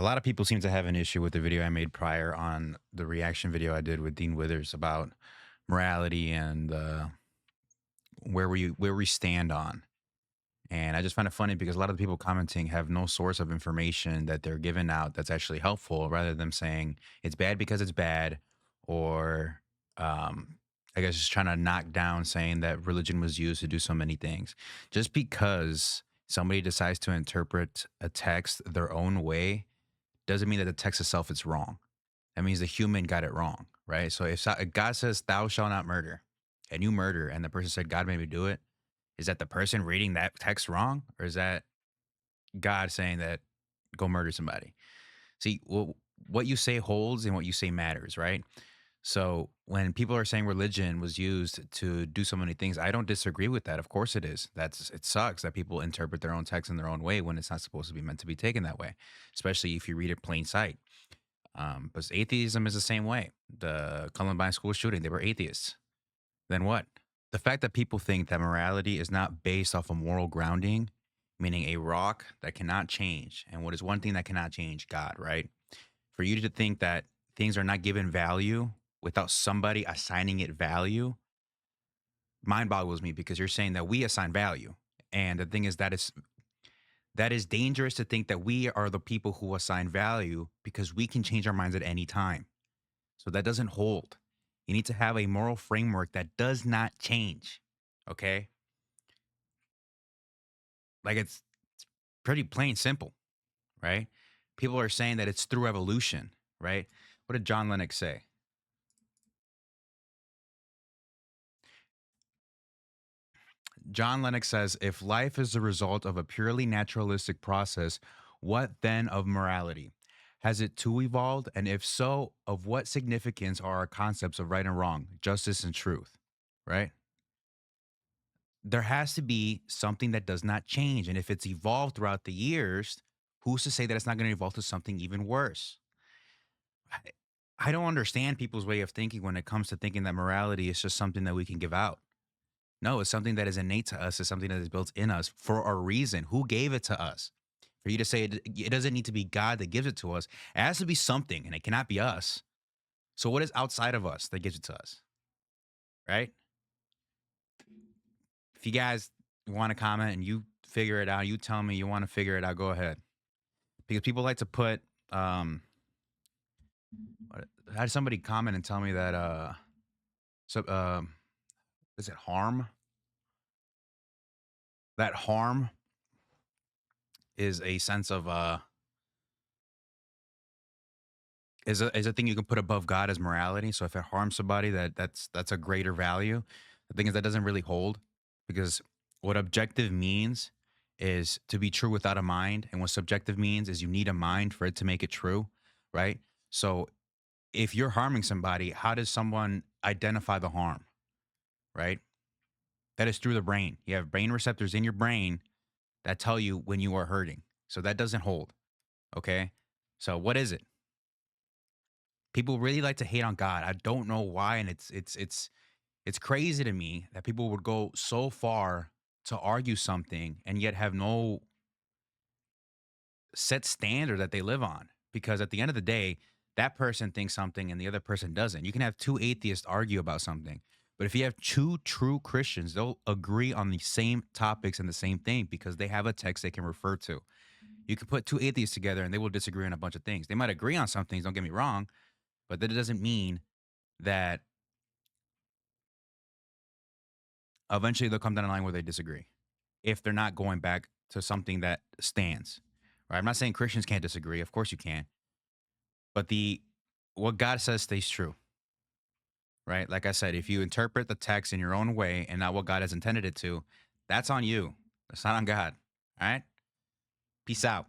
A lot of people seem to have an issue with the video I made prior on the reaction video I did with Dean Withers about morality and where we stand on. And I just find it funny because a lot of the people commenting have no source of information that they're giving out that's actually helpful, rather than saying it's bad because it's bad, or um, I guess just trying to knock down saying that religion was used to do so many things. Just because somebody decides to interpret a text their own way doesn't mean that the text itself is wrong. That means the human got it wrong, right? So if God says, "Thou shalt not murder," and you murder, and the person said, "God made me do it," is that the person reading that text wrong, or is that God saying that go murder somebody? See, what you say holds and what you say matters, right? So when people are saying religion was used to do so many things, I don't disagree with that. Of course it is. It sucks that people interpret their own text in their own way when it's not supposed to be meant to be taken that way, especially if you read it plain sight. But atheism is the same way. The Columbine school shooting, they were atheists. Then what? The fact that people think that morality is not based off a moral grounding, meaning a rock that cannot change. And what is one thing that cannot change? God, right? For you to think that things are not given value without somebody assigning it value, mind boggles me, because you're saying that we assign value. And the thing is that is dangerous to think that we are the people who assign value, because we can change our minds at any time. So that doesn't hold. You need to have a moral framework that does not change. Okay? Like it's pretty plain simple, right? People are saying that it's through evolution, right? What did John Lennox say? John Lennox says, if life is the result of a purely naturalistic process, what then of morality? Has it too evolved? And if so, of what significance are our concepts of right and wrong, justice and truth? Right? There has to be something that does not change. And if it's evolved throughout the years, who's to say that it's not going to evolve to something even worse? I I don't understand people's way of thinking when it comes to thinking that morality is just something that we can give out. No, it's something that is innate to us. It's something that is built in us for a reason. Who gave it to us? For you to say it doesn't need to be God that gives it to us. It has to be something, and it cannot be us. So what is outside of us that gives it to us, right? If you guys want to comment and you figure it out, you tell me you want to figure it out, go ahead. Because people like to put I had somebody comment and tell me that so is it harm? That harm is a sense of is a thing you can put above God as morality. So if it harms somebody, that's a greater value. The thing is that doesn't really hold, because what objective means is to be true without a mind, and what subjective means is you need a mind for it to make it true, right? So if you're harming somebody, how does someone identify the harm, right? That is through the brain. You have brain receptors in your brain that tell you when you are hurting. So that doesn't hold. Okay. So what is it? People really like to hate on God. I don't know why, and it's crazy to me that people would go so far to argue something and yet have no set standard that they live on. Because at the end of the day, that person thinks something and the other person doesn't. You can have two atheists argue about something, but if you have two true Christians, they'll agree on the same topics and the same thing because they have a text they can refer to. You can put two atheists together and they will disagree on a bunch of things. They might agree on some things, don't get me wrong, but that doesn't mean that eventually they'll come down a line where they disagree if they're not going back to something that stands. Right? I'm not saying Christians can't disagree. Of course you can. But the what God says stays true, right? Like I said, if you interpret the text in your own way and not what God has intended it to, that's on you. That's not on God. All right? Peace out.